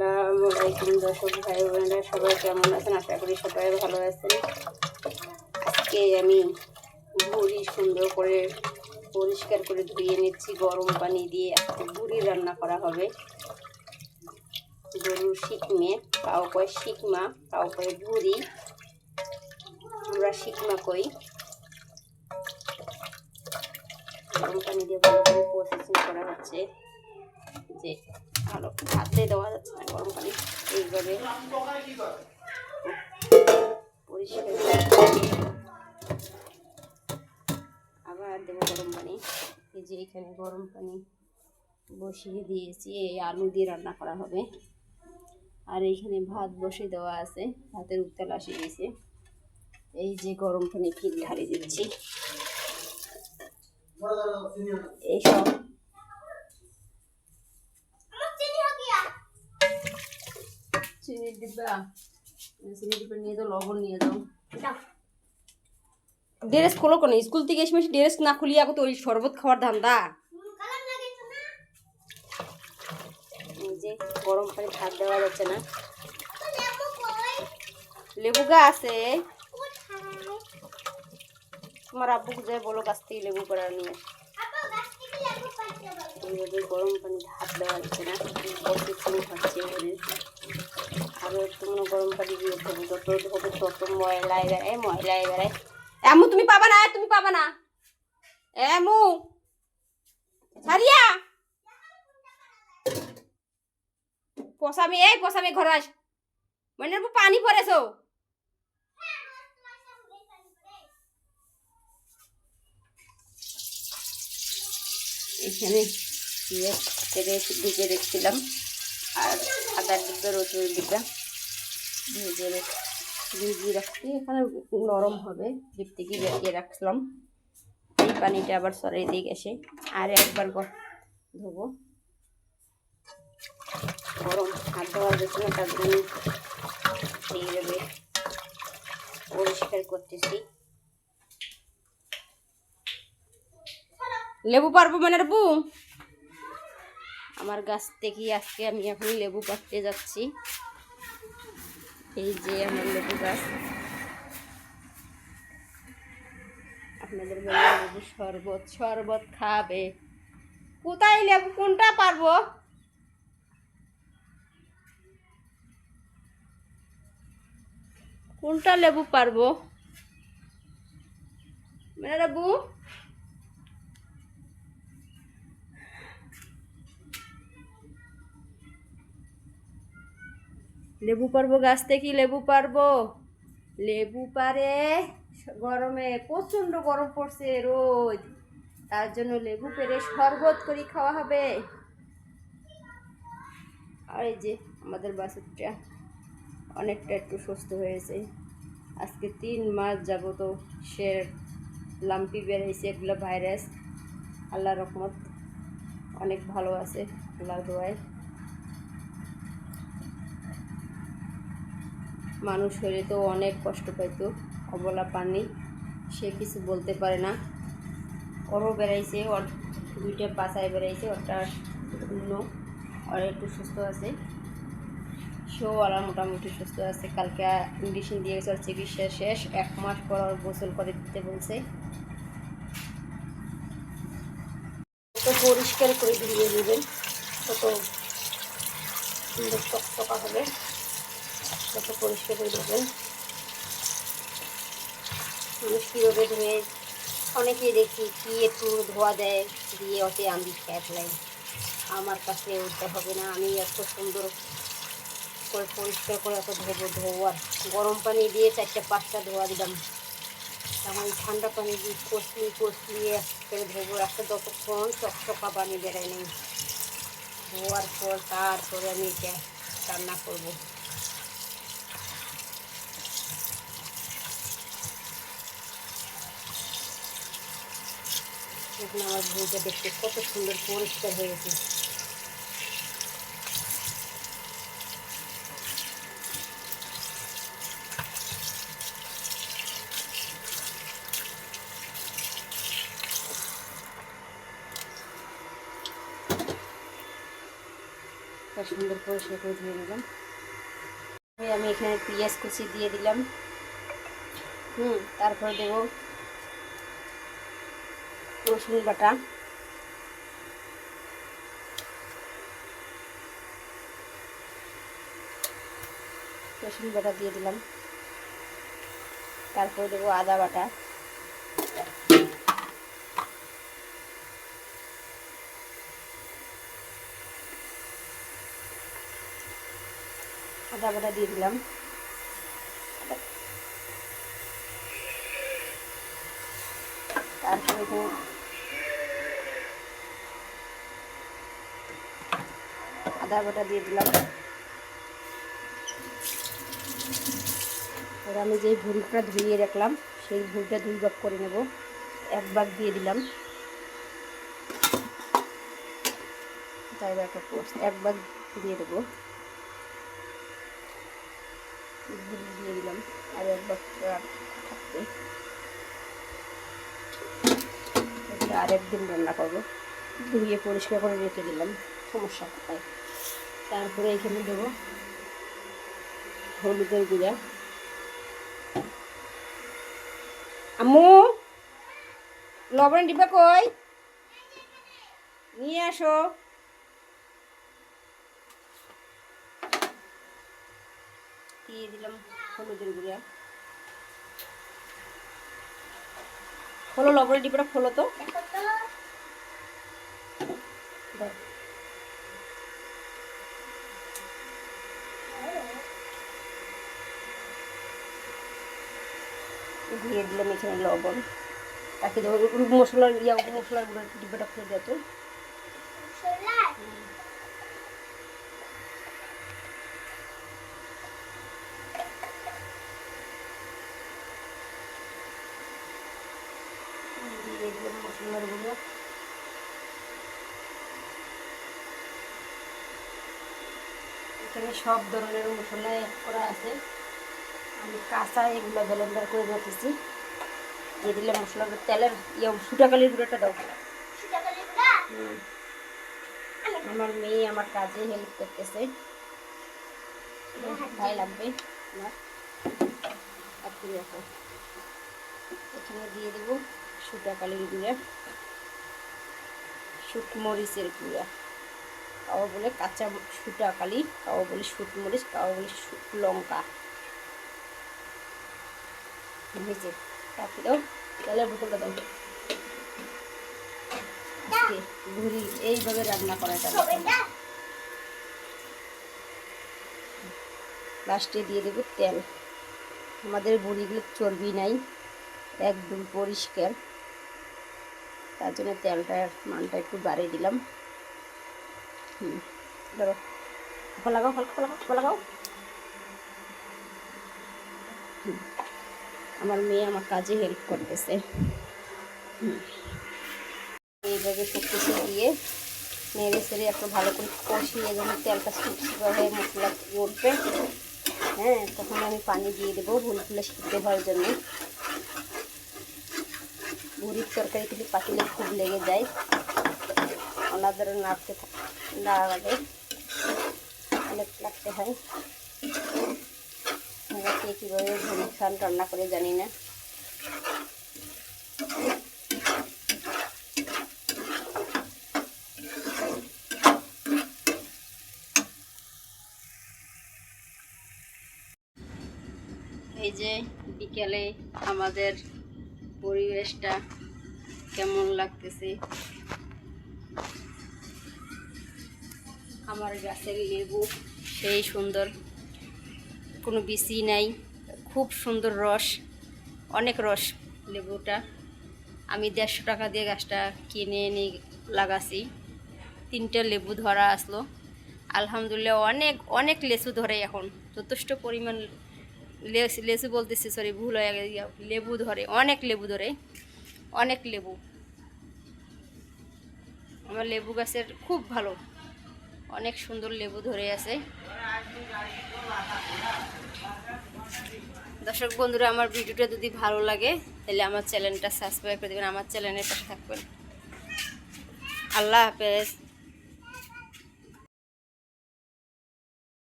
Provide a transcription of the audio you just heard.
আসসালামু আলাইকুম দর্শক ভাই বোনেরা, সবাই কেমন আছেন? আশা করি সবাই ভালো আছেন। আজকে আমি ভুড়ি সুন্দর করে পরিষ্কার করে ধুয়ে নিচ্ছি গরম পানি দিয়ে। আজকে ভুড়ি রান্না করা হবে। গরুর শিকমে, কাউ কয় শিকমা, কাউ কয় ভুড়ি, আমরা শিকমা কই। গরম পানি দিয়ে ভালো করে প্রসেসিং করা হচ্ছে, যে ভালো হাতে দেওয়া যাচ্ছে না গরম পানি। এইভাবে পরিষ্কার আবার দেবো গরম পানি। এই যে এখানে গরম পানি বসিয়ে দিয়েছি, এই আলু দিয়ে রান্না করা হবে। আর এইখানে ভাত বসিয়ে দেওয়া আছে, ভাতের উত্তাল আসে গেছে। এই যে গরম পানি ফির ঢালি দিচ্ছি। এইসব চিনি ডিব্বা, চিনি ডিব্বা নিয়ে যাও, লবণ নিয়ে যাও। ড্রেস খোলো কেন? স্কুল থেকে এসে ড্রেস না খুলিয়ে তো ওই শরবত খাওয়ার ধান্দা। যে গরম পানি ভাত দেওয়া যাচ্ছে না। লেবু গা আছে, তোমার আব্বুকে যাই বলো গাছ থেকে লেবু করা নিয়ে। এইভাবে গরম পানি ভাত দেওয়া যাচ্ছে না, হচ্ছে। আরো একটু মনে গরম পানি দিয়ে দেবো, যত হবে তত ময়লায় বেড়ায়, ময়লায় বেড়ায়। এমু তুমি পাবা না, তুমি পাবা না। এমু ছাড়িয়া পোষামি, এই পোষামি ঘর আস, মানে পানি পড়েছো। এখানে ঢেকে রেখেছিলাম, আর আদার ডিব্বা, রসুনের ডিব্বা ভিজিয়ে রাখছি। এখানে নরম হবে, ডিপ থেকে বেরিয়ে রাখলাম। এই পানিটা আবার সরাই দিয়ে গেছে, আর একবার ধোবো। গরম হাত ধোয়ার জন্য তার জন্য এইভাবে পরিষ্কার করতেছি। লেবু পারবো মানে বু, আমার গাছ থেকে আজকে আমি এখন লেবু পাড়তে যাচ্ছি। এই যে আমার লেবু গাছ। আপনাদের বলে লেবু শরবত, শরবত খাবে। কোথায় লেবু, কোনটা পারবো? কোনটা লেবু পারবো মানে লেবু? লেবু পারবো গাছ থেকে, লেবু পারবো। লেবু পারে গরমে, প্রচন্ড গরম পড়ছে, রোদ, তার জন্য লেবু পেরে শরবত করে খাওয়া হবে। আর এই যে আমাদের বাছুরটা অনেকটা একটু সুস্থ হয়েছে। আজকে 3 মাস যাব তো সে লাম্পি বেড়েছে, এগুলো ভাইরাস। আল্লাহ রহমত অনেক ভালো আছে, আল্লাহর দোয়ায়। মানুষ হলে তো অনেক কষ্ট পাইতো, অবলা পানি, সে কিছু বলতে পারে না। ওরও বেড়াইছে, ওর 2টা পাছায় বেড়াইছে, ওরটা অন্য, ওর একটু সুস্থ আছে। সেও ওরা মোটামুটি সুস্থ আছে। কালকে ইঞ্জেকশন দিয়ে গেছে, ওর চিকিৎসা শেষ। 1 মাস পর ওর গোসল করে দিতে বলছে। তো পরিষ্কার করে ধুয়ে দেবেন, কত সুন্দর চকচকা হবে, কত পরিষ্কার করে দেবেন। মানুষ কীভাবে ধুয়ে, অনেকেই দেখি কি একটু ধোয়া দেয় দিয়ে ওতে আমি খেয়ে ফেলাই। আমার কাছে ওটা হবে না, আমি এত সুন্দর করে পরিষ্কার করে এত ধোয়ার গরম পানি দিয়ে 4টা-5টা ধোয়া দিলাম। আমার ঠান্ডা পানি দিয়ে কষলিয়ে করে ধোবো, একটা যতক্ষণ চকচকা পানি বেরোয় নেই। ধোয়ার পর তারপরে আমি এটা রান্না করবো। এখন আমার ভুঁইটা দেখতে কত সুন্দর পরিষ্কার হয়েছে। সুন্দর পরিষ্কার করে ধুয়ে নিলাম। আমি এখানে পেঁয়াজ কুচি দিয়ে দিলাম। তারপর দেব রসুন বাটা, দিয়ে দিলাম। তারপর দেব আদা বাটা, দিয়ে দিলাম। তারপরে আদা বাটা দিয়ে দিলাম। আর আমি যেই ভুঁড়িটা ধুইয়ে রাখলাম সেই ভুঁড়িটা 2 ভাগ করে নেব। 1 ভাগ দিয়ে দিলাম, তাই একটা পোস্ট 1 ভাগ দিয়ে দেবো, দিয়ে দিলাম। আর 1 ভাগ থাকবে, আর একদিন রান্না করবো। ধুয়ে পরিষ্কার করে রেখে দিলাম, সমস্যা কোথায়। তারপরে এখানে দেবো হলুদের গুঁড়া। আম্মু লবণ ডিব্বা কই, নিয়ে আসো। দিয়ে দিলাম হলুদের গুঁড়া। খোলো লবণের ডিব্বাটা, খোলো তো। দিয়ে দিলাম এখানে লবণ। তাকে দেবো মশলার মশলার গুঁড়ো ডিব্বাটা খুলে দেওয়া তো। দিয়ে দিলাম মশলার গুঁড়ো। এখানে সব ধরনের মশলা অ্যাড করা আছে। আমি কাঁচা এগুলো ব্লেন্ডার করে রেখেছি। দিয়ে দিলাম মশলার তেলের সুটাকালির গুঁড়োটা দাও। আমার মেয়ে আমার কাজে হেল্প করতেছে, ভালো লাগবে আমার। এখানে দিয়ে দেবো সুটাকালির গুঁড়া, শুকমরিচের গুঁড়া। কাও বলে কাঁচা সুটাকালি, কাও বলে শুকমরিচ, কাও বলে লঙ্কা। নিচে তাকে দাও, তেলের বোতলটা দাও। ভুড়ি এইভাবে রান্না করাটা। লাস্টে দিয়ে দেবো তেল। আমাদের ভুড়িগুলো চর্বি নাই, একদম পরিষ্কার, তার জন্য তেলটার মানটা একটু বাড়িয়ে দিলাম। ধরো লাগাও, হালকা লাগাও। আমার মেয়ে আমার কাজে হেল্প করতেছে। এইভাবে সব কিছু দিয়ে নেড়ে সেড়ে একটু ভালো করে কষিয়ে যখন তেলটা শুকনো হয়ে মশলা উঠবে, তখন আমি পানি দিয়ে দেবো ভুলগুলো সিদ্ধ হওয়ার জন্য। ভুড়ির তরকারি কিন্তু পাতিলে খুব লেগে যায়, ওনাদেরও নাড়ালে অনেক লাগতে হয়। কে কীভাবে ভুড়ি খান রান্না করে জানি না। এই যে বিকেলে আমাদের পরিবেশটা কেমন লাগতেছে। আমার গাছের লেবু সেই সুন্দর, কোনো বিচি নাই, খুব সুন্দর রস, অনেক রস লেবুটা। আমি 150 টাকা দিয়ে গাছটা কিনে এনে লাগাছি। 3টে লেবু ধরা আসলো, আলহামদুলিল্লাহ। অনেক অনেক লেচু ধরে এখন, যথেষ্ট পরিমাণ লেচু বলতেছি, সরি ভুল হয়ে গেছে, লেবু ধরে, অনেক লেবু ধরে, অনেক লেবু। আমার লেবু গাছের খুব ভালো, অনেক সুন্দর লেবু ধরে আছে। দর্শক বন্ধুরা, আমার ভিডিওটা যদি ভালো লাগে তাহলে আমার চ্যানেলটা সাবস্ক্রাইব করে দেবেন, আমার চ্যানেলের পাশে থাকবেন। আল্লাহ হাফেজ।